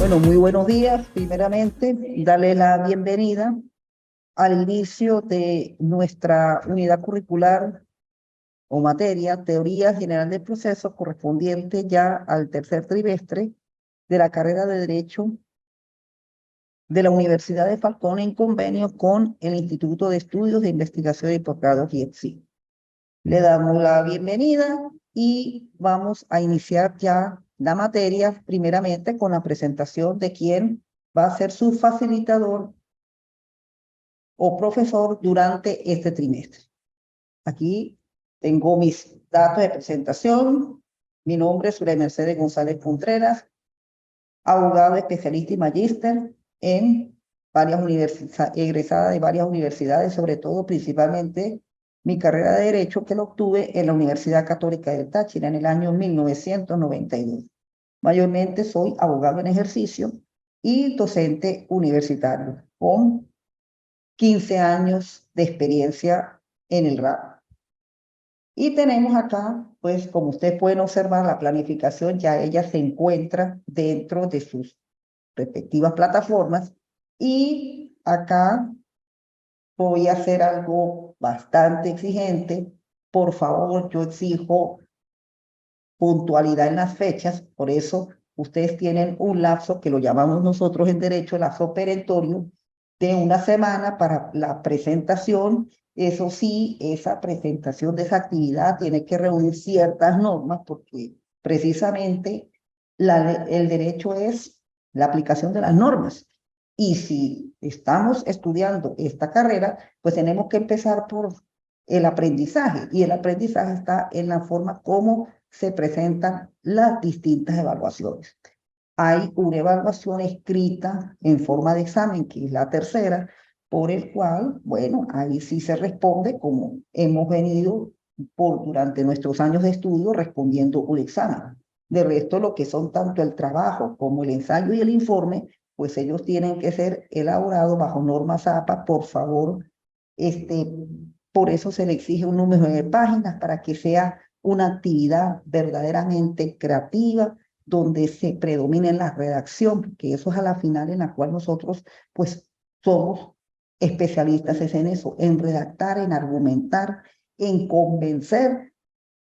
Bueno, muy buenos días. Primeramente, darle la bienvenida al inicio de nuestra unidad curricular o materia, Teoría General del Proceso, correspondiente ya al tercer trimestre de la carrera de Derecho de la Universidad de Falcón en convenio con el Instituto de Estudios de Investigación y Posgrados IEPSI. Le damos la bienvenida y vamos a iniciar ya la materia, primeramente con la presentación de quién va a ser su facilitador o profesor durante este trimestre. Aquí tengo mis datos de presentación. Mi nombre es Sura Mercedes González Contreras, abogado especialista y magíster en varias universidades, egresada de varias universidades, sobre todo principalmente mi carrera de Derecho que lo obtuve en la Universidad Católica del Táchira en el año 1992. Mayormente soy abogado en ejercicio y docente universitario, con 15 años de experiencia en el ramo. Y tenemos acá, pues como ustedes pueden observar, la planificación ya ella se encuentra dentro de sus respectivas plataformas. Y acá voy a hacer algo bastante exigente. Por favor, yo exijo puntualidad en las fechas. Por eso ustedes tienen un lapso que lo llamamos nosotros en derecho lapso perentorio de una semana para la presentación. Eso sí, esa presentación de esa actividad tiene que reunir ciertas normas porque precisamente el derecho es la aplicación de las normas. Y si estamos estudiando esta carrera, pues tenemos que empezar por el aprendizaje. Y el aprendizaje está en la forma como se presentan las distintas evaluaciones. Hay una evaluación escrita en forma de examen, que es la tercera, por el cual, bueno, ahí sí se responde como hemos venido durante nuestros años de estudio respondiendo un examen. De resto, lo que son tanto el trabajo como el ensayo y el informe, pues ellos tienen que ser elaborados bajo normas APA, por favor. Por eso se le exige un número de páginas para que sea una actividad verdaderamente creativa, donde se predomine la redacción, que eso es a la final en la cual nosotros pues somos especialistas es en eso, en redactar, en argumentar, en convencer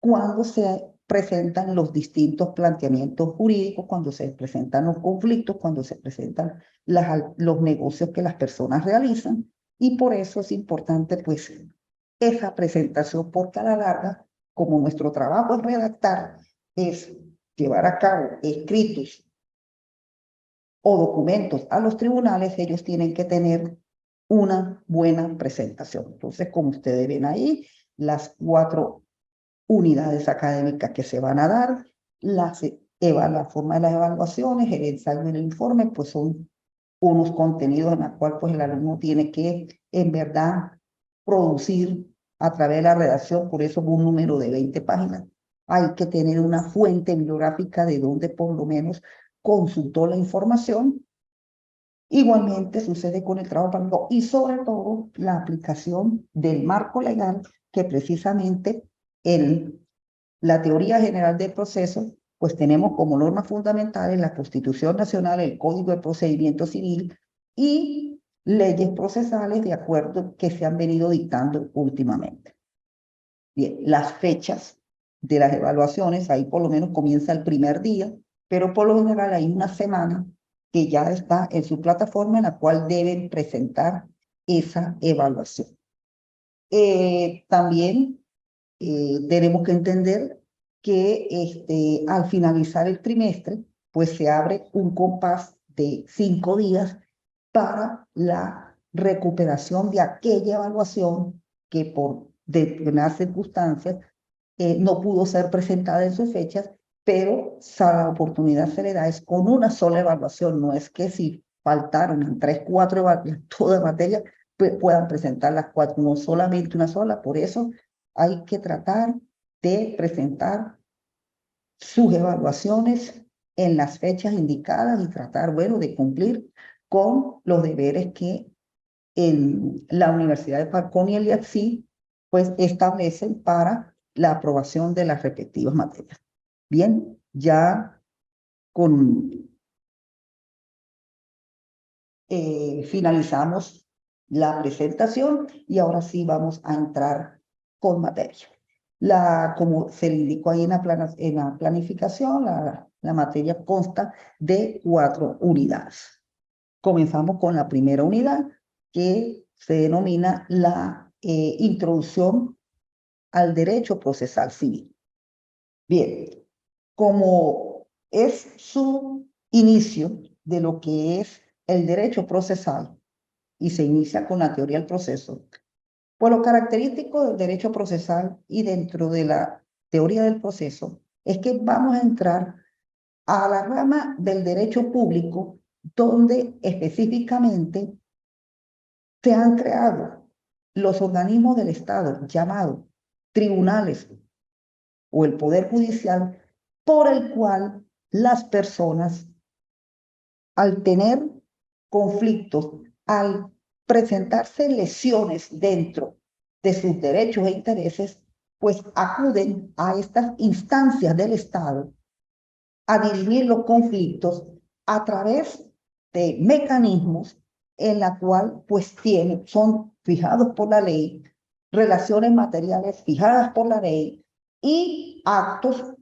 cuando se presentan los distintos planteamientos jurídicos, cuando se presentan los conflictos, cuando se presentan los negocios que las personas realizan. Y por eso es importante pues esa presentación, porque a la larga, como nuestro trabajo es redactar, es llevar a cabo escritos o documentos a los tribunales, ellos tienen que tener una buena presentación. Entonces, como ustedes ven ahí, las 4 unidades académicas que se van a dar, la forma de las evaluaciones, el ensayo y el informe, pues son unos contenidos en los cuales pues, el alumno tiene que, en verdad, producir a través de la redacción, por eso un número de 20 páginas. Hay que tener una fuente bibliográfica de donde por lo menos consultó la información. Igualmente sucede con el trabajo práctico y sobre todo la aplicación del marco legal que precisamente en la teoría general del proceso, pues tenemos como normas fundamentales la Constitución Nacional, el Código de Procedimiento Civil y leyes procesales de acuerdo que se han venido dictando últimamente. Bien, las fechas de las evaluaciones, ahí por lo menos comienza el primer día, pero por lo general hay una semana que ya está en su plataforma en la cual deben presentar esa evaluación. También tenemos que entender que al finalizar el trimestre, pues se abre un compás de 5 días para la recuperación de aquella evaluación que por determinadas circunstancias no pudo ser presentada en sus fechas, pero la oportunidad se le da es con una sola evaluación, no es que si faltaron 3, 4 evaluaciones, toda materia, puedan presentar las 4, no solamente una sola, por eso hay que tratar de presentar sus evaluaciones en las fechas indicadas y tratar, bueno, de cumplir con los deberes que en la Universidad de Falcón y el IAPSI, pues establecen para la aprobación de las respectivas materias. Bien, ya con finalizamos la presentación y ahora sí vamos a entrar con materia. Como se le indicó ahí en la planificación, la materia consta de 4 unidades. Comenzamos con la primera unidad, que se denomina la introducción al derecho procesal civil. Bien, como es su inicio de lo que es el derecho procesal y se inicia con la teoría del proceso, pues lo característico del derecho procesal y dentro de la teoría del proceso es que vamos a entrar a la rama del derecho público, donde específicamente se han creado los organismos del Estado llamados tribunales o el Poder Judicial, por el cual las personas, al tener conflictos, al presentarse lesiones dentro de sus derechos e intereses, pues acuden a estas instancias del Estado a dirimir los conflictos a través de mecanismos en la cual pues son fijados por la ley, relaciones materiales fijadas por la ley y actos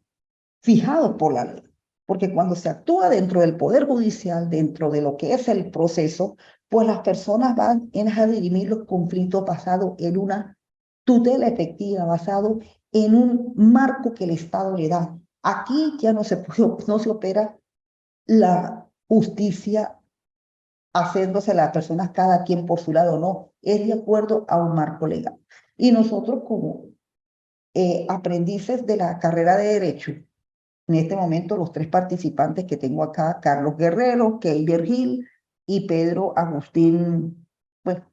fijados por la ley. Porque cuando se actúa dentro del Poder Judicial, dentro de lo que es el proceso, pues las personas van a dirimir los conflictos basados en una tutela efectiva, basado en un marco que el Estado le da. Aquí ya no se opera la justicia haciéndose las personas cada quien por su lado, no, es de acuerdo a un marco legal. Y nosotros como aprendices de la carrera de Derecho, en este momento los 3 participantes que tengo acá, Carlos Guerrero, Keiber Gil y Pedro Agustín, bueno,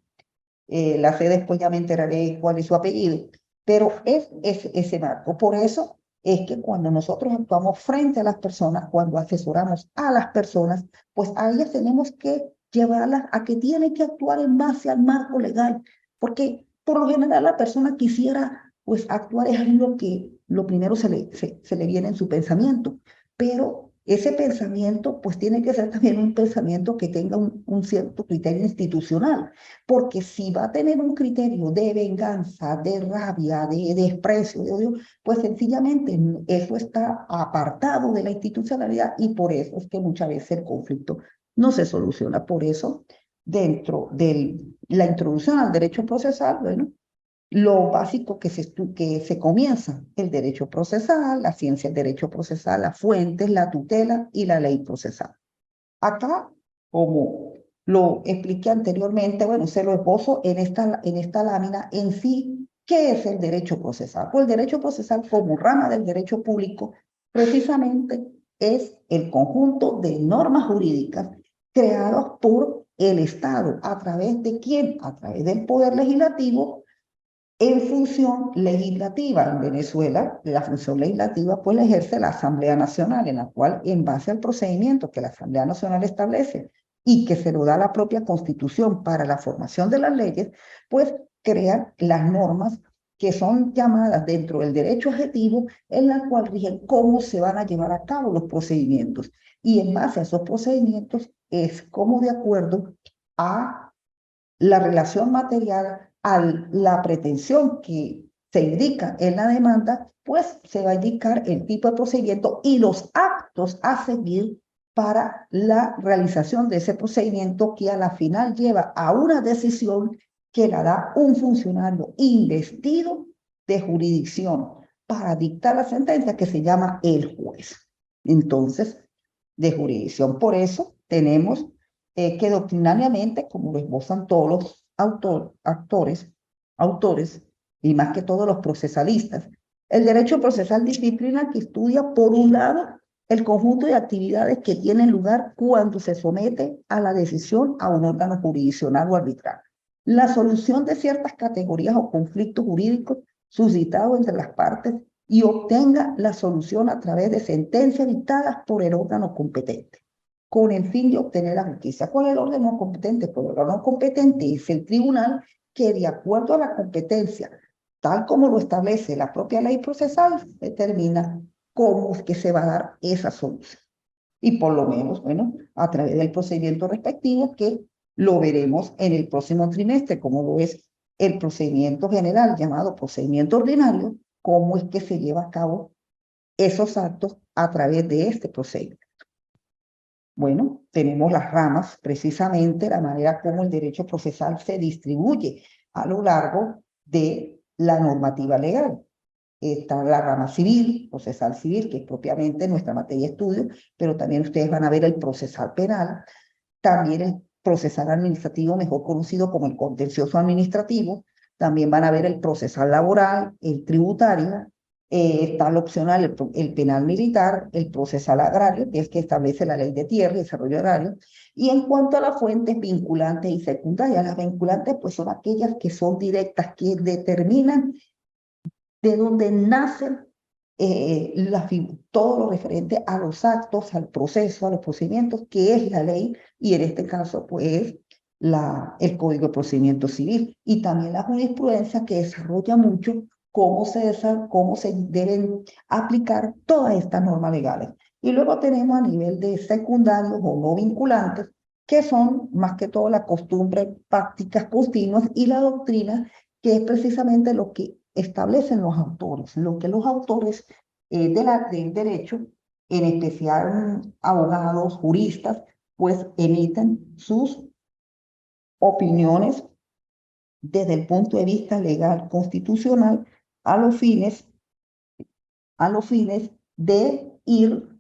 la sé después, ya me enteraré cuál es su apellido, pero es ese marco. Por eso es que cuando nosotros actuamos frente a las personas, cuando asesoramos a las personas, pues a ellas tenemos que llevarlas a que tienen que actuar en base al marco legal, porque por lo general la persona quisiera pues actuar es algo que lo primero se le viene en su pensamiento, pero ese pensamiento pues tiene que ser también un pensamiento que tenga un cierto criterio institucional, porque si va a tener un criterio de venganza, de rabia, de desprecio, de odio, pues sencillamente eso está apartado de la institucionalidad y por eso es que muchas veces el conflicto no se soluciona. Por eso, dentro de la introducción al derecho procesal, bueno, lo básico que se comienza, el derecho procesal, la ciencia del derecho procesal, las fuentes, la tutela y la ley procesal. Acá, como lo expliqué anteriormente, bueno, se lo esbozo en esta lámina en sí. ¿Qué es el derecho procesal? Pues el derecho procesal como rama del derecho público precisamente es el conjunto de normas jurídicas creadas por el Estado. ¿A través de quién? A través del Poder Legislativo en función legislativa. En Venezuela, la función legislativa pues la ejerce la Asamblea Nacional, en la cual, en base al procedimiento que la Asamblea Nacional establece y que se lo da la propia Constitución para la formación de las leyes, pues crean las normas que son llamadas dentro del derecho objetivo, en la cual rigen cómo se van a llevar a cabo los procedimientos. Y en base a esos procedimientos es como de acuerdo a la relación material, a la pretensión que se indica en la demanda, pues se va a indicar el tipo de procedimiento y los actos a seguir para la realización de ese procedimiento que a la final lleva a una decisión que la da un funcionario investido de jurisdicción para dictar la sentencia que se llama el juez. Entonces, de jurisdicción. Por eso tenemos que doctrinariamente, como lo esbozan todos los autores, y más que todos los procesalistas, el derecho procesal disciplina que estudia, por un lado, el conjunto de actividades que tienen lugar cuando se somete a la decisión a un órgano jurisdiccional o arbitral. La solución de ciertas categorías o conflictos jurídicos suscitados entre las partes y obtenga la solución a través de sentencias dictadas por el órgano competente, con el fin de obtener la justicia. ¿Cuál es el órgano competente? Pues el órgano competente es el tribunal que, de acuerdo a la competencia, tal como lo establece la propia ley procesal, determina cómo es que se va a dar esa solución. Y por lo menos, bueno, a través del procedimiento respectivo que lo veremos en el próximo trimestre, como lo es el procedimiento general llamado procedimiento ordinario, cómo es que se lleva a cabo esos actos a través de este procedimiento. Bueno, tenemos las ramas, precisamente la manera como el derecho procesal se distribuye a lo largo de la normativa legal. Está la rama civil, procesal civil, que es propiamente nuestra materia de estudio, pero también ustedes van a ver el procesal penal, también el procesal administrativo, mejor conocido como el contencioso administrativo, también van a ver el procesal laboral, el tributario, está el opcional, el penal militar, el procesal agrario, que es el que establece la ley de tierra y desarrollo agrario. Y en cuanto a las fuentes vinculantes y secundarias, las vinculantes pues son aquellas que son directas, que determinan de dónde nacen todo lo referente a los actos, al proceso, a los procedimientos, que es la ley, y en este caso, pues, el Código de Procedimiento Civil, y también la jurisprudencia que desarrolla mucho cómo se deben aplicar todas estas normas legales. Y luego tenemos a nivel de secundarios o no vinculantes, que son más que todo la costumbre, prácticas continuas y la doctrina, que es precisamente lo que establecen los autores, lo que los autores del derecho, en especial abogados, juristas, pues emiten sus opiniones desde el punto de vista legal constitucional a los fines, de ir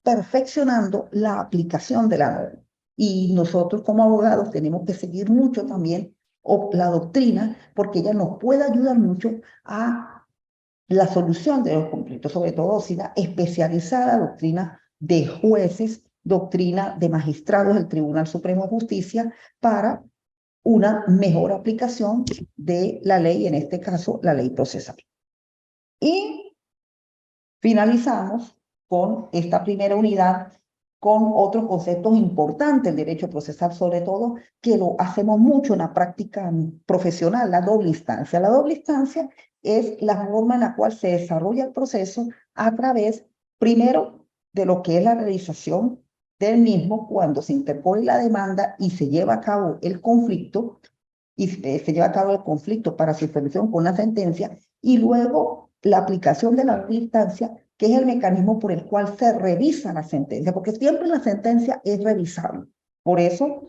perfeccionando la aplicación de la norma. Y nosotros como abogados tenemos que seguir mucho también la doctrina, porque ella nos puede ayudar mucho a la solución de los conflictos, sobre todo doctrina especializada, doctrina de jueces, doctrina de magistrados del Tribunal Supremo de Justicia, para una mejor aplicación de la ley, en este caso la ley procesal. Y finalizamos con esta primera unidad con otros conceptos importantes del derecho procesal, sobre todo que lo hacemos mucho en la práctica profesional, la doble instancia. La doble instancia es la forma en la cual se desarrolla el proceso a través, primero, de lo que es la realización del mismo cuando se interpone la demanda y se lleva a cabo el conflicto, para su solución con la sentencia, y luego la aplicación de la doble instancia, que es el mecanismo por el cual se revisa la sentencia, porque siempre la sentencia es revisable. Por eso,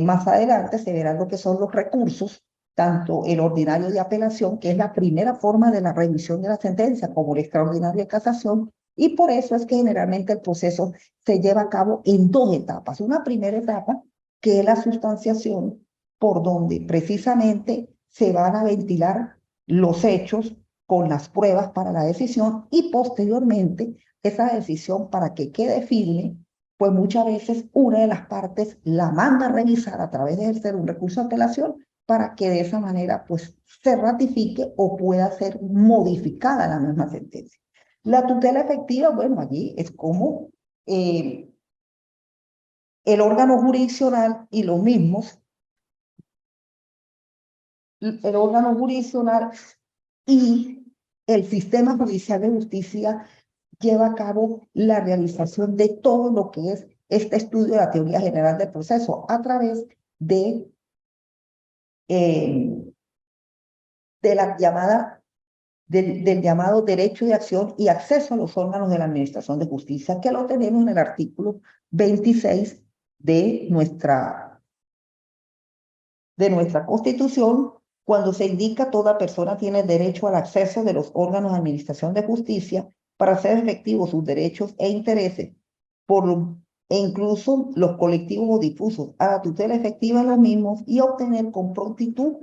más adelante se verán lo que son los recursos, tanto el ordinario de apelación, que es la primera forma de la revisión de la sentencia, como el extraordinario de casación, y por eso es que generalmente el proceso se lleva a cabo en dos etapas. Una primera etapa, que es la sustanciación, por donde precisamente se van a ventilar los hechos con las pruebas para la decisión, y posteriormente esa decisión, para que quede firme, pues muchas veces una de las partes la manda a revisar a través de ejercer un recurso de apelación, para que de esa manera pues se ratifique o pueda ser modificada la misma sentencia. La tutela efectiva, bueno, allí es como el órgano jurisdiccional y los mismos, el órgano jurisdiccional y el sistema judicial de justicia lleva a cabo la realización de todo lo que es este estudio de la teoría general del proceso a través eh, de la llamada, del llamado derecho de acción y acceso a los órganos de la Administración de Justicia, que lo tenemos en el artículo 26 de nuestra Constitución, cuando se indica: toda persona tiene derecho al acceso de los órganos de administración de justicia para hacer efectivos sus derechos e intereses, e incluso los colectivos o difusos, a la tutela efectiva de los mismos, y obtener con prontitud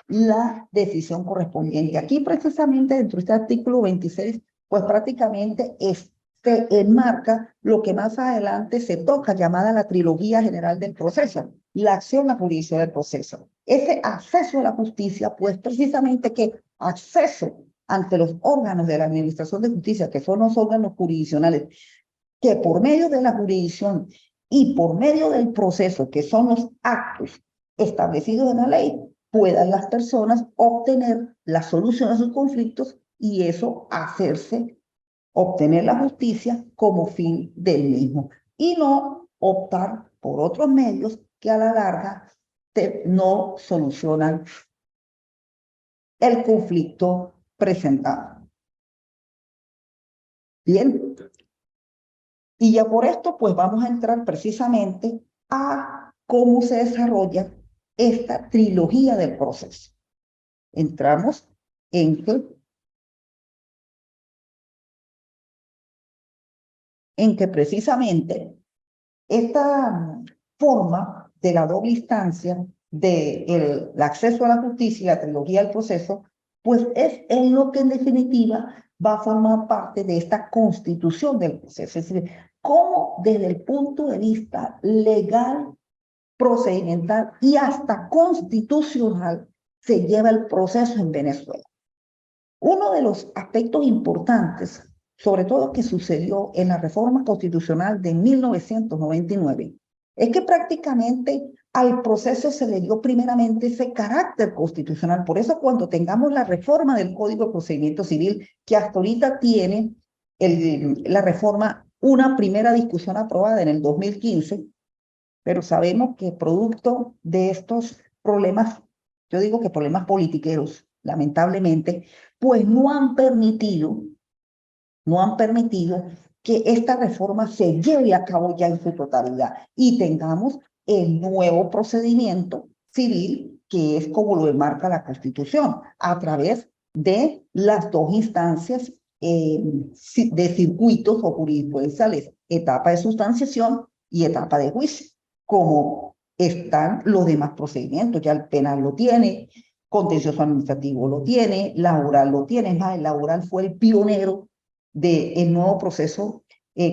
la decisión correspondiente. Aquí precisamente dentro de este artículo 26, pues prácticamente se enmarca lo que más adelante se toca, llamada la trilogía general del proceso, la acción, la jurisdicción del proceso. Ese acceso a la justicia, pues precisamente que acceso ante los órganos de la Administración de Justicia, que son los órganos jurisdiccionales, que por medio de la jurisdicción y por medio del proceso, que son los actos establecidos en la ley, puedan las personas obtener la solución a sus conflictos, y eso obtener la justicia como fin del mismo, y no optar por otros medios que a la larga no solucionan el conflicto presentado. Bien, y ya por esto pues vamos a entrar precisamente a cómo se desarrolla esta trilogía del proceso. Entramos en que precisamente esta forma de la doble instancia del acceso a la justicia y la trilogía del proceso, pues es en lo que en definitiva va a formar parte de esta constitución del proceso. Es decir, cómo desde el punto de vista legal, procedimental y hasta constitucional se lleva el proceso en Venezuela. Uno de los aspectos importantes, sobre todo que sucedió en la reforma constitucional de 1999, es que prácticamente al proceso se le dio primeramente ese carácter constitucional. Por eso cuando tengamos la reforma del Código de Procedimiento Civil, que hasta ahorita tiene la reforma una primera discusión aprobada en el 2015, pero sabemos que producto de estos problemas, yo digo que problemas politiqueros, lamentablemente, pues no han permitido que esta reforma se lleve a cabo ya en su totalidad y tengamos el nuevo procedimiento civil que es como lo enmarca la Constitución, a través de las dos instancias de circuitos o jurisprudenciales, etapa de sustanciación y etapa de juicio, como están los demás procedimientos. Ya el penal lo tiene, contencioso administrativo lo tiene, laboral lo tiene. Es más, el laboral fue el pionero del nuevo proceso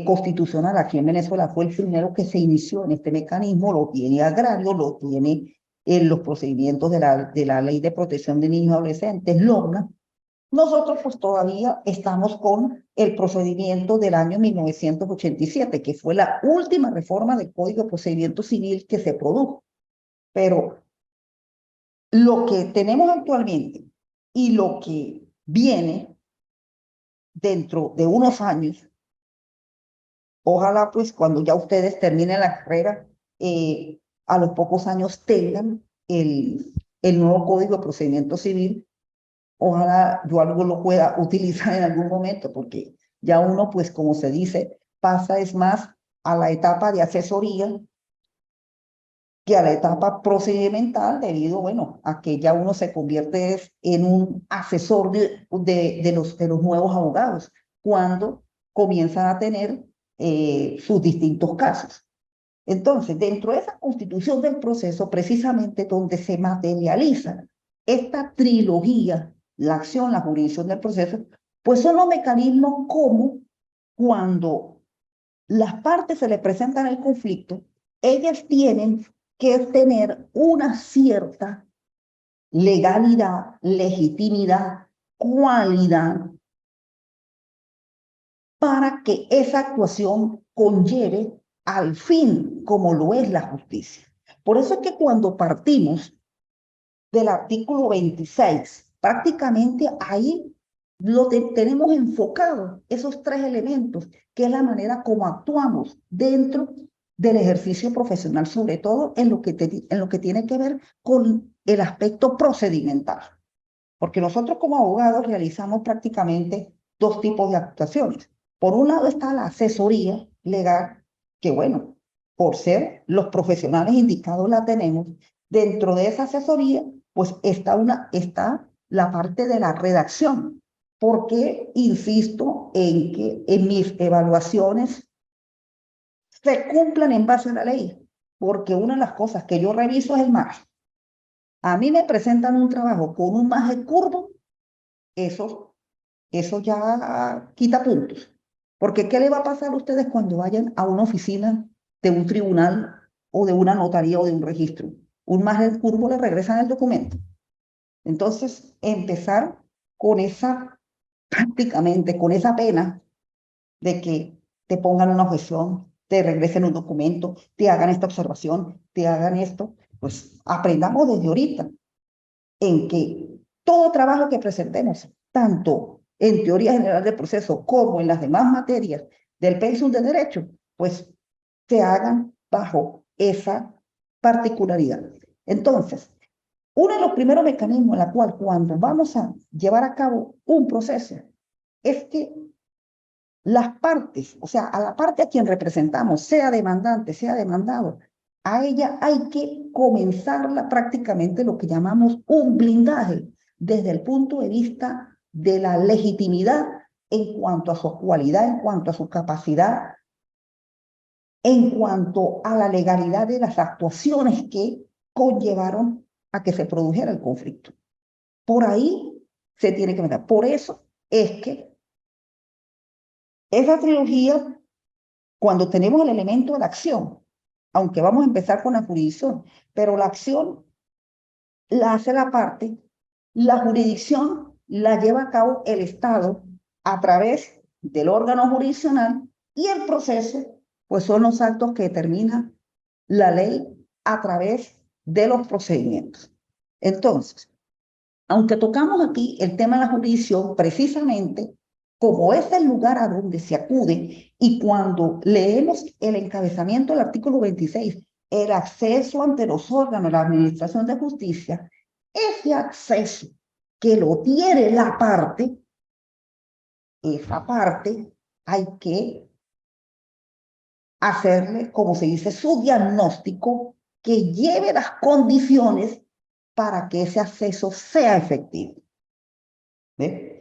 constitucional aquí en Venezuela, fue el primero que se inició en este mecanismo, lo tiene agrario, lo tiene en los procedimientos de la Ley de Protección de Niños y Adolescentes, LORNA. Nosotros pues todavía estamos con el procedimiento del año 1987, que fue la última reforma del Código de Procedimiento Civil que se produjo. Pero lo que tenemos actualmente y lo que viene dentro de unos años, ojalá pues cuando ya ustedes terminen la carrera, a los pocos años tengan el nuevo Código de Procedimiento Civil. Ojalá yo algo lo pueda utilizar en algún momento, porque ya uno, pues como se dice, pasa es más a la etapa de asesoría que a la etapa procedimental, debido, bueno, a que ya uno se convierte en un asesor de los nuevos abogados, cuando comienzan a tener sus distintos casos. Entonces, dentro de esa constitución del proceso, precisamente donde se materializa esta trilogía, la acción, la jurisdicción del proceso, pues son los mecanismos como cuando las partes se les presentan el conflicto, ellas tienen que tener una cierta legalidad, legitimidad, cualidad para que esa actuación conlleve al fin como lo es la justicia. Por eso es que cuando partimos del artículo 26, prácticamente ahí tenemos enfocado esos tres elementos, que es la manera como actuamos dentro del ejercicio profesional, sobre todo en lo que tiene que ver con el aspecto procedimental. Porque nosotros como abogados realizamos prácticamente dos tipos de actuaciones. Por un lado está la asesoría legal, que bueno, por ser los profesionales indicados la tenemos. Dentro de esa asesoría, pues está la parte de la redacción, porque insisto en que en mis evaluaciones se cumplan en base a la ley, porque una de las cosas que yo reviso es el margen. A mí me presentan un trabajo con un margen curvo, eso ya quita puntos. Porque ¿qué le va a pasar a ustedes cuando vayan a una oficina de un tribunal o de una notaría o de un registro? Un margen curvo le regresan el documento. Entonces, empezar con prácticamente con esa pena de que te pongan una objeción, te regresen un documento, te hagan esta observación, te hagan esto, pues aprendamos desde ahorita en que todo trabajo que presentemos, tanto en teoría general del proceso como en las demás materias del pensum de derecho, pues se hagan bajo esa particularidad. Entonces, uno de los primeros mecanismos en la cual cuando vamos a llevar a cabo un proceso es que las partes, o sea, a la parte a quien representamos, sea demandante, sea demandado, a ella hay que comenzarla prácticamente lo que llamamos un blindaje desde el punto de vista de la legitimidad en cuanto a su cualidad, en cuanto a su capacidad, en cuanto a la legalidad de las actuaciones que conllevaron a que se produjera el conflicto. Por ahí se tiene que meter. Por eso es que esa trilogía, cuando tenemos el elemento de la acción, aunque vamos a empezar con la jurisdicción, pero la acción la hace la parte, la jurisdicción la lleva a cabo el Estado a través del órgano jurisdiccional y el proceso, pues son los actos que determina la ley a través de los procedimientos. Entonces, aunque tocamos aquí el tema de la jurisdicción, precisamente como es el lugar a donde se acude y cuando leemos el encabezamiento del artículo 26, el acceso ante los órganos de la Administración de Justicia, ese acceso que lo tiene la parte, esa parte hay que hacerle, como se dice, su diagnóstico que lleve las condiciones para que ese acceso sea efectivo. ¿Ve?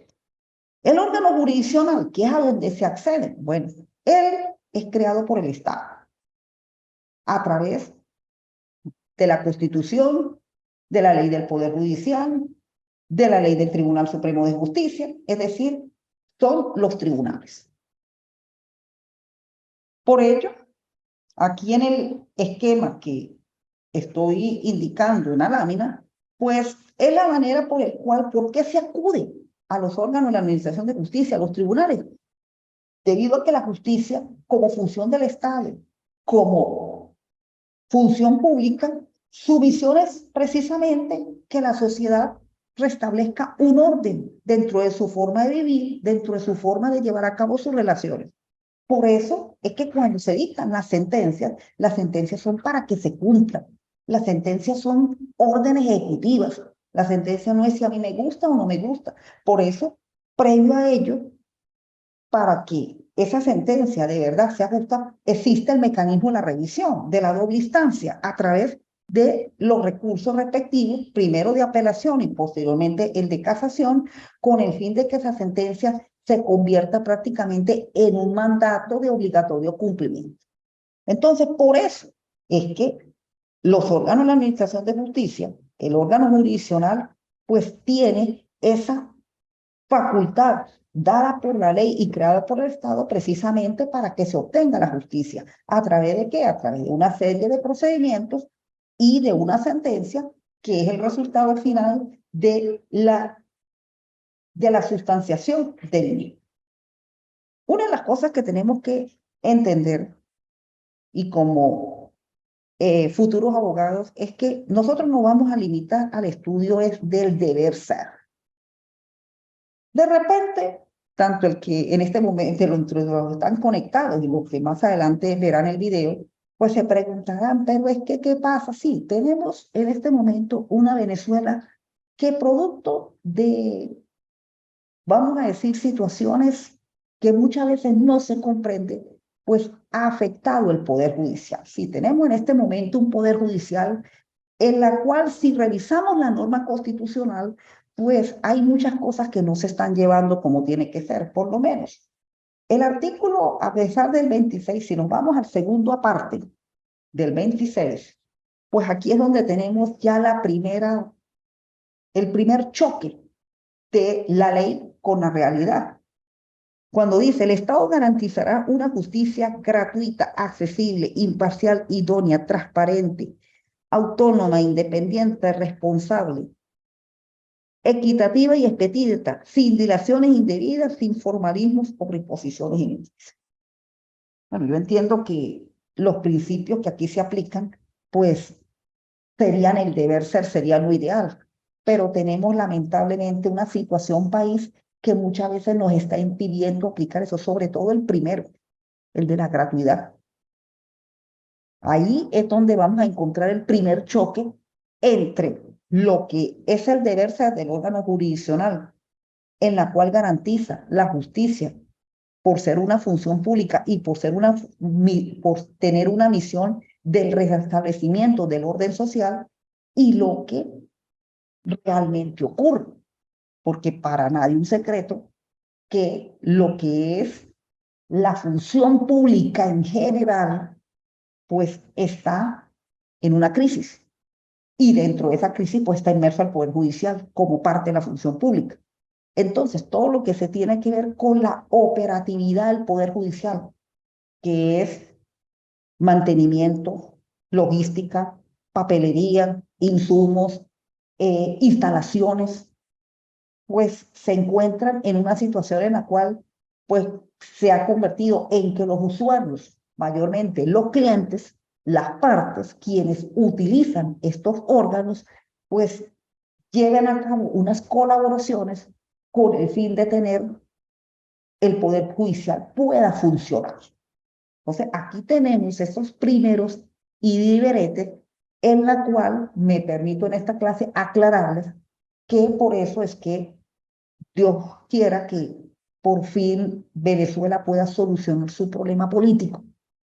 El órgano jurisdiccional, que es a donde se accede, bueno, él es creado por el Estado a través de la Constitución, de la ley del Poder Judicial, de la ley del Tribunal Supremo de Justicia, es decir, son los tribunales. Por ello, aquí en el esquema que estoy indicando en la lámina, pues es la manera por el cual, ¿por qué se acude a los órganos de la Administración de Justicia, a los tribunales? Debido a que la justicia, como función del Estado, como función pública, su visión es precisamente que la sociedad restablezca un orden dentro de su forma de vivir, dentro de su forma de llevar a cabo sus relaciones. Por eso es que cuando se dictan las sentencias son para que se cumplan. Las sentencias son órdenes ejecutivas. La sentencia no es si a mí me gusta o no me gusta. Por eso, previo a ello, para que esa sentencia de verdad sea justa, existe el mecanismo de la revisión, de la doble instancia, a través de los recursos respectivos, primero de apelación y posteriormente el de casación, con el fin de que esa sentencia se convierta prácticamente en un mandato de obligatorio cumplimiento. Entonces, por eso es que los órganos de la Administración de Justicia, el órgano jurisdiccional, pues tiene esa facultad dada por la ley y creada por el Estado precisamente para que se obtenga la justicia. ¿A través de qué? A través de una serie de procedimientos y de una sentencia que es el resultado final de la sustanciación del mismo. Una de las cosas que tenemos que entender y como futuros abogados es que nosotros no vamos a limitar al estudio es del deber ser. De repente, tanto el que en este momento los que están conectados y los que más adelante verán el video, pues se preguntarán, pero es que, ¿qué pasa? Sí, tenemos en este momento una Venezuela que producto de, vamos a decir, situaciones que muchas veces no se comprenden, pues ha afectado el Poder Judicial. Sí, tenemos en este momento un Poder Judicial en la cual si revisamos la norma constitucional, pues hay muchas cosas que no se están llevando como tiene que ser, por lo menos. El artículo, a pesar del 26, si nos vamos al segundo aparte del 26, pues aquí es donde tenemos ya el primer choque de la ley con la realidad. Cuando dice, el Estado garantizará una justicia gratuita, accesible, imparcial, idónea, transparente, autónoma, independiente, responsable, equitativa y expedita, sin dilaciones indebidas, sin formalismos o preposiciones inútiles. Bueno, yo entiendo que los principios que aquí se aplican, pues serían el deber ser, sería lo ideal, pero tenemos lamentablemente una situación país que muchas veces nos está impidiendo aplicar eso, sobre todo el primero, el de la gratuidad. Ahí es donde vamos a encontrar el primer choque entre lo que es el deber ser del órgano jurisdiccional, en la cual garantiza la justicia por ser una función pública y por por tener una misión del restablecimiento del orden social, y lo que realmente ocurre, porque para nadie un secreto que lo que es la función pública en general, pues está en una crisis. Y dentro de esa crisis, pues está inmerso el Poder Judicial como parte de la función pública. Entonces, todo lo que se tiene que ver con la operatividad del Poder Judicial, que es mantenimiento, logística, papelería, insumos, instalaciones, pues se encuentran en una situación en la cual pues se ha convertido en que los usuarios, mayormente los clientes, las partes, quienes utilizan estos órganos, pues llevan a cabo unas colaboraciones con el fin de tener el Poder Judicial pueda funcionar. Entonces, aquí tenemos esos primeros y diretes en la cual me permito en esta clase aclararles que por eso es que Dios quiera que por fin Venezuela pueda solucionar su problema político,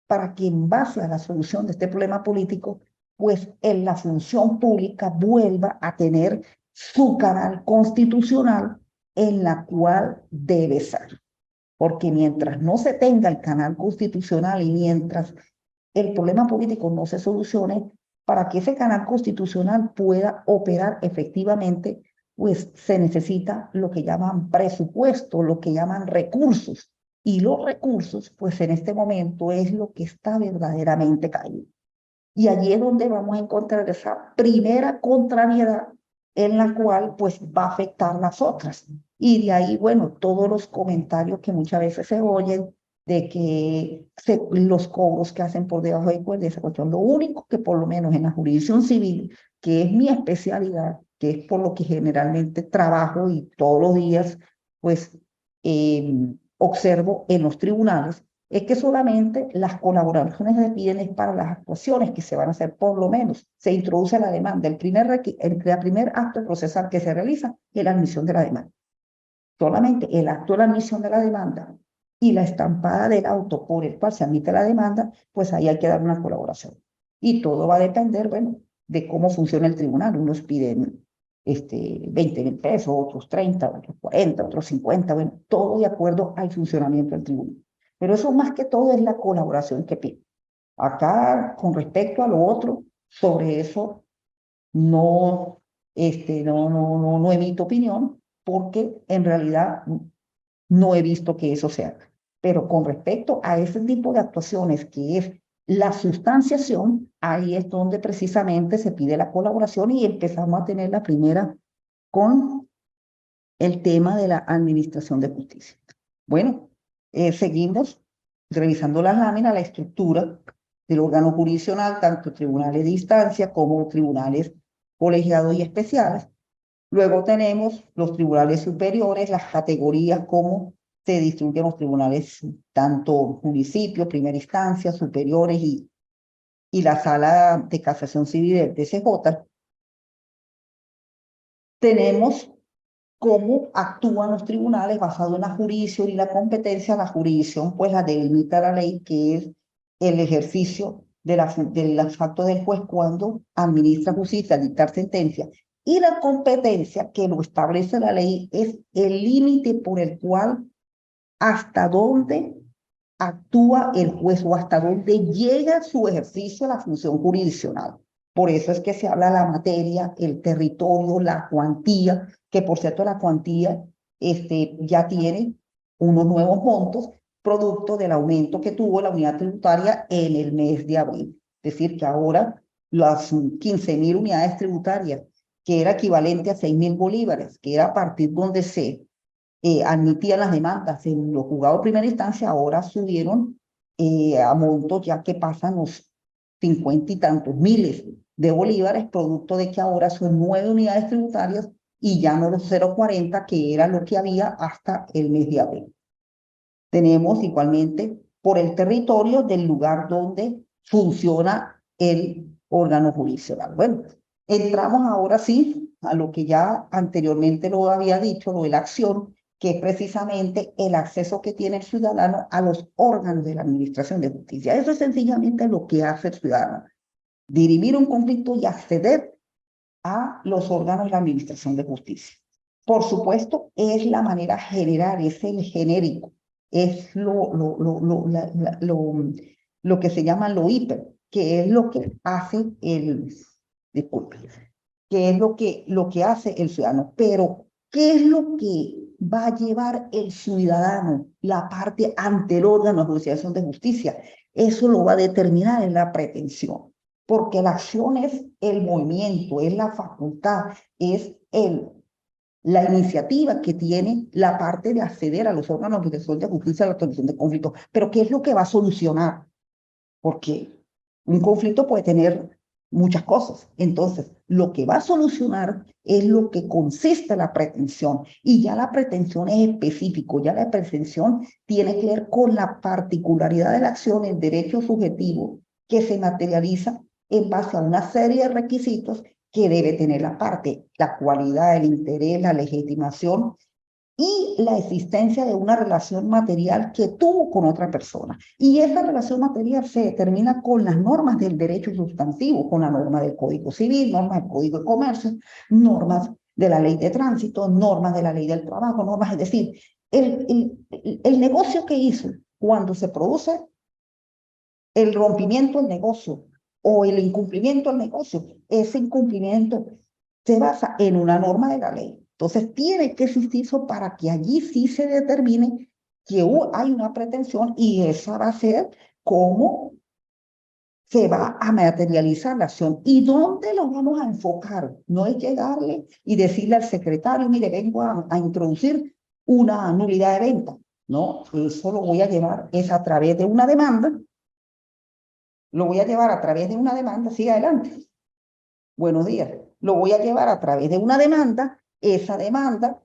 para que en base a la solución de este problema político, pues en la función pública vuelva a tener su canal constitucional en la cual debe ser. Porque mientras no se tenga el canal constitucional y mientras el problema político no se solucione, para que ese canal constitucional pueda operar efectivamente, pues se necesita lo que llaman presupuesto, lo que llaman recursos. Y los recursos, pues en este momento es lo que está verdaderamente caído. Y allí es donde vamos a encontrar esa primera contrariedad en la cual pues va a afectar las otras. Y de ahí, bueno, todos los comentarios que muchas veces se oyen de que los cobros que hacen por debajo de cuerda, esa cuestión. Lo único que por lo menos en la jurisdicción civil, que es mi especialidad, que es por lo que generalmente trabajo y todos los días pues observo en los tribunales, es que solamente las colaboraciones se piden es para las actuaciones que se van a hacer, por lo menos. Se introduce la demanda. El primer acto procesal que se realiza es la admisión de la demanda. Solamente el acto de la admisión de la demanda y la estampada del auto por el cual se admite la demanda, pues ahí hay que dar una colaboración. Y todo va a depender, bueno, de cómo funciona el tribunal. Unos piden 20.000 pesos, otros 30, otros 40, otros 50, bueno, todo de acuerdo al funcionamiento del tribunal. Pero eso más que todo es la colaboración que pide. Acá, con respecto a lo otro, sobre eso no, no emito opinión, porque en realidad no he visto que eso sea. Pero con respecto a ese tipo de actuaciones que es la sustanciación, ahí es donde precisamente se pide la colaboración y empezamos a tener la primera con el tema de la administración de justicia. Bueno, seguimos revisando las láminas, la estructura del órgano jurisdiccional, tanto tribunales de instancia como tribunales colegiados y especiales. Luego tenemos los tribunales superiores, las categorías, cómo se distribuyen los tribunales, tanto municipios, primera instancia, superiores y la sala de casación civil del TCJ. Tenemos cómo actúan los tribunales basado en la jurisdicción y la competencia. La jurisdicción, pues la delimita la ley, que es el ejercicio de los actos del juez cuando administra justicia, al dictar sentencia. Y la competencia, que lo establece la ley, es el límite por el cual hasta dónde actúa el juez o hasta dónde llega su ejercicio de la función jurisdiccional. Por eso es que se habla de la materia, el territorio, la cuantía, que por cierto la cuantía ya tiene unos nuevos montos, producto del aumento que tuvo la unidad tributaria en el mes de abril. Es decir, que ahora las 15.000 unidades tributarias, que era equivalente a 6.000 bolívares, que era a partir donde se admitían las demandas en los juzgados de primera instancia, ahora subieron a montos ya que pasan los 50 y tantos miles de bolívares, producto de que ahora son 9 unidades tributarias y ya no los 0,40, que era lo que había hasta el mes de abril. Tenemos igualmente por el territorio del lugar donde funciona el órgano jurisdiccional. Bueno, entramos ahora sí a lo que ya anteriormente lo había dicho, lo de la acción, que es precisamente el acceso que tiene el ciudadano a los órganos de la administración de justicia. Eso es sencillamente lo que hace el ciudadano, dirimir un conflicto y acceder a los órganos de la administración de justicia. Por supuesto, es la manera general, es el genérico, es lo que se llama lo hiper, que es lo que hace disculpe, que es lo que hace el ciudadano. Pero, ¿qué es lo que va a llevar el ciudadano, la parte ante el órgano de administración de justicia? Eso lo va a determinar en la pretensión, porque la acción es el movimiento, es la facultad, es la iniciativa que tiene la parte de acceder a los órganos de administración de justicia, a la resolución de conflictos. Pero ¿qué es lo que va a solucionar? Porque un conflicto puede tener muchas cosas. Entonces, lo que va a solucionar es lo que consiste la pretensión. Y ya la pretensión es específico, ya la pretensión tiene que ver con la particularidad de la acción, el derecho subjetivo que se materializa en base a una serie de requisitos que debe tener la parte, la cualidad, el interés, la legitimación y la existencia de una relación material que tuvo con otra persona. Y esa relación material se determina con las normas del derecho sustantivo, con la norma del Código Civil, normas del Código de Comercio, normas de la Ley de Tránsito, normas de la Ley del Trabajo, normas, es decir, el negocio que hizo cuando se produce el rompimiento del negocio o el incumplimiento del negocio, ese incumplimiento se basa en una norma de la ley. Entonces tiene que existir eso para que allí sí se determine que hay una pretensión y esa va a ser cómo se va a materializar la acción. ¿Y dónde lo vamos a enfocar? No es llegarle y decirle al secretario, mire, vengo a introducir una nulidad de venta. No, eso lo voy a llevar es a través de una demanda. Lo voy a llevar a través de una demanda, sigue adelante. Buenos días. Lo voy a llevar a través de una demanda. Esa demanda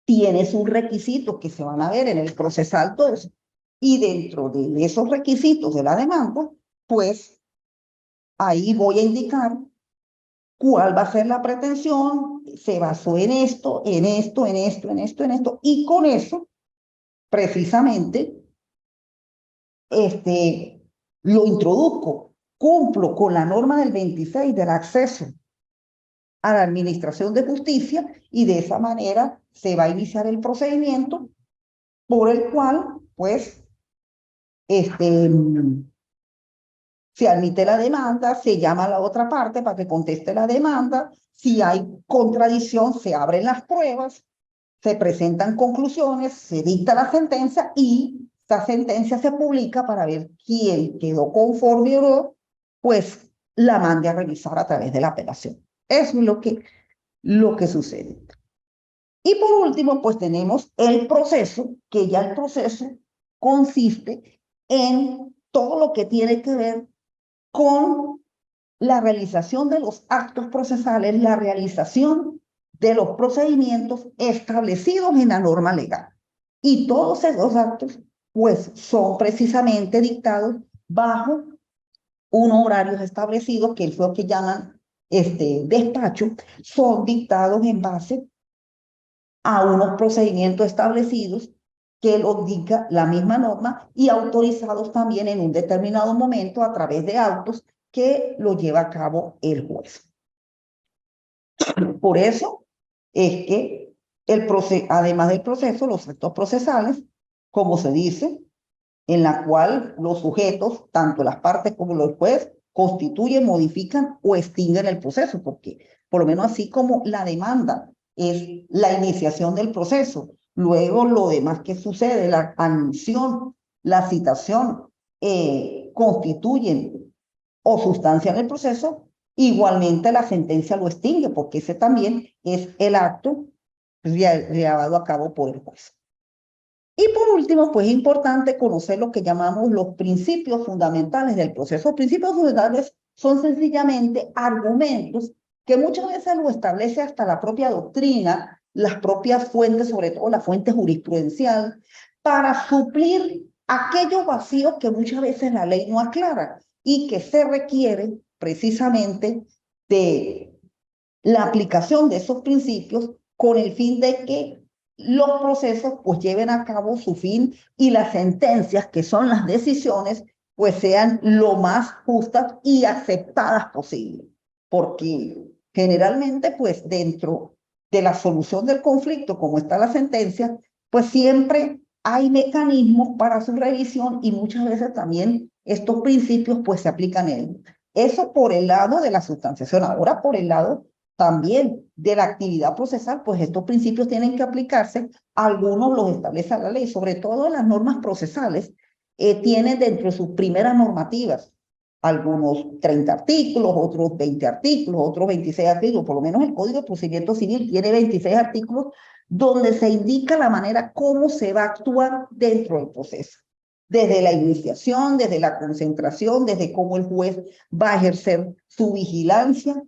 tiene sus requisitos que se van a ver en el procesal 2. Y dentro de esos requisitos de la demanda, pues ahí voy a indicar cuál va a ser la pretensión. Se basó en esto, en esto, en esto, en esto, en esto. Y con eso, precisamente, lo introduzco, cumplo con la norma del 26 del acceso a la administración de justicia y de esa manera se va a iniciar el procedimiento por el cual, pues, se admite la demanda, se llama a la otra parte para que conteste la demanda, si hay contradicción, se abren las pruebas, se presentan conclusiones, se dicta la sentencia y esta sentencia se publica para ver quién quedó conforme o no, pues la mande a revisar a través de la apelación. Eso es lo que sucede. Y por último, pues tenemos el proceso, que ya el proceso consiste en todo lo que tiene que ver con la realización de los actos procesales, la realización de los procedimientos establecidos en la norma legal. Y todos esos actos, pues, son precisamente dictados bajo unos horarios establecidos, que es lo que llaman despacho, son dictados en base a unos procedimientos establecidos que los dicta la misma norma y autorizados también en un determinado momento a través de autos que lo lleva a cabo el juez. Por eso es que además del proceso, los actos procesales, como se dice, en la cual los sujetos, tanto las partes como los jueces, constituyen, modifican o extinguen el proceso, porque por lo menos así como la demanda es la iniciación del proceso, luego lo demás que sucede, la admisión, la citación, constituyen o sustancian el proceso, igualmente la sentencia lo extingue, porque ese también es el acto llevado a cabo por el juez. Y por último, pues es importante conocer lo que llamamos los principios fundamentales del proceso. Los principios fundamentales son sencillamente argumentos que muchas veces lo establece hasta la propia doctrina, las propias fuentes, sobre todo la fuente jurisprudencial, para suplir aquellos vacíos que muchas veces la ley no aclara. y que se requiere precisamente de la aplicación de esos principios con el fin de que los procesos pues lleven a cabo su fin y las sentencias, que son las decisiones, pues sean lo más justas y aceptadas posible. Porque generalmente pues dentro de la solución del conflicto, como está la sentencia, pues siempre hay mecanismos para su revisión y muchas veces también estos principios pues se aplican en ellos. Eso por el lado de la sustanciación. Ahora por el lado también de la actividad procesal, pues estos principios tienen que aplicarse, algunos los establece la ley, sobre todo las normas procesales, tienen dentro de sus primeras normativas algunos 30 artículos, otros 20 artículos, otros 26 artículos, por lo menos el Código de Procedimiento Civil tiene 26 artículos donde se indica la manera cómo se va a actuar dentro del proceso. Desde la iniciación, desde la concentración, desde cómo el juez va a ejercer su vigilancia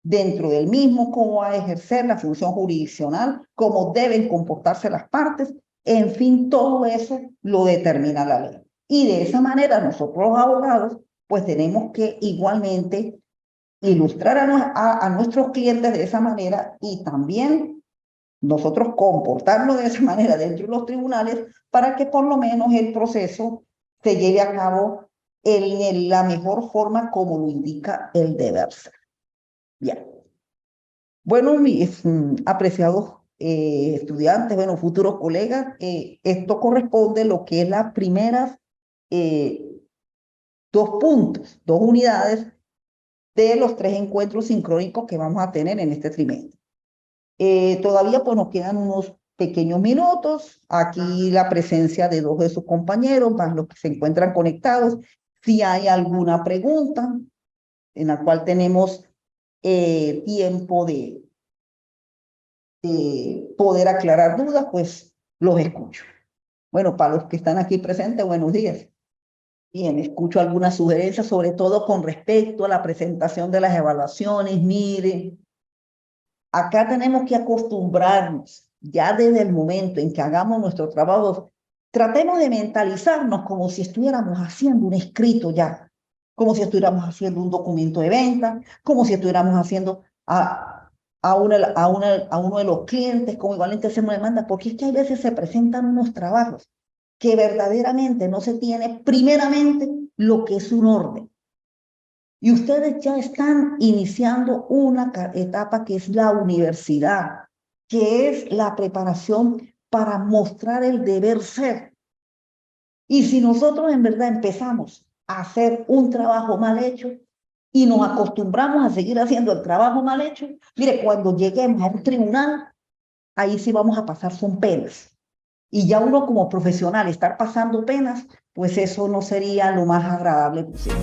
dentro del mismo, cómo va a ejercer la función jurisdiccional, cómo deben comportarse las partes, en fin, todo eso lo determina la ley. Y de esa manera nosotros los abogados pues tenemos que igualmente ilustrar a nuestros clientes de esa manera y también nosotros comportarnos de esa manera dentro de los tribunales para que por lo menos el proceso se lleve a cabo en la mejor forma como lo indica el deber ser. Bien. Bueno, mis apreciados estudiantes, bueno, futuros colegas, esto corresponde a lo que es las primeras dos puntos, dos unidades de los 3 encuentros sincrónicos que vamos a tener en este trimestre. Todavía pues nos quedan unos pequeños minutos, aquí la presencia de 2 de sus compañeros, más los que se encuentran conectados. Si hay alguna pregunta en la cual tenemos tiempo de poder aclarar dudas, pues los escucho. Bueno, para los que están aquí presentes, buenos días. Bien, escucho algunas sugerencias, sobre todo con respecto a la presentación de las evaluaciones. Miren, acá tenemos que acostumbrarnos, ya desde el momento en que hagamos nuestro trabajo, tratemos de mentalizarnos como si estuviéramos haciendo un escrito ya, como si estuviéramos haciendo un documento de venta, como si estuviéramos haciendo a uno de los clientes, como igualmente hacemos demanda, porque es que a veces se presentan unos trabajos que verdaderamente no se tiene primeramente lo que es un orden. Y ustedes ya están iniciando una etapa que es la universidad, que es la preparación para mostrar el deber ser. Y si nosotros en verdad empezamos a hacer un trabajo mal hecho y nos acostumbramos a seguir haciendo el trabajo mal hecho, mire, cuando lleguemos a un tribunal, ahí sí vamos a pasar son penas. Y ya uno como profesional estar pasando penas, pues eso no sería lo más agradable posible.